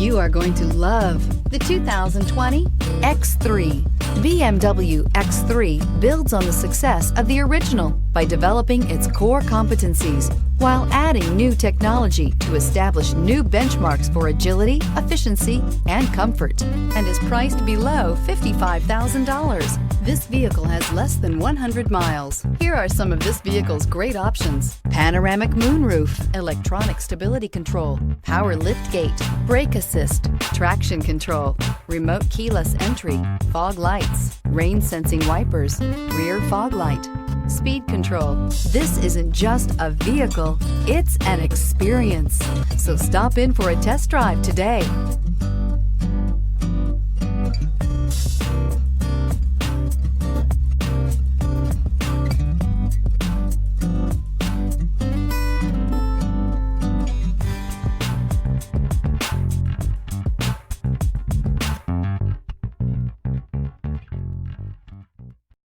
You are going to love the 2020 X3. BMW X3 builds on the success of the original by developing its core competencies while adding new technology to establish new benchmarks for agility, efficiency, and comfort, and is priced below $55,000. This vehicle has less than 100 miles. Here are some of this vehicle's great options: panoramic moonroof, electronic stability control, power liftgate, brake assist, traction control, remote keyless entry, fog lights, rain sensing wipers, rear fog light, speed control. This isn't just a vehicle, it's an experience. So stop in for a test drive today.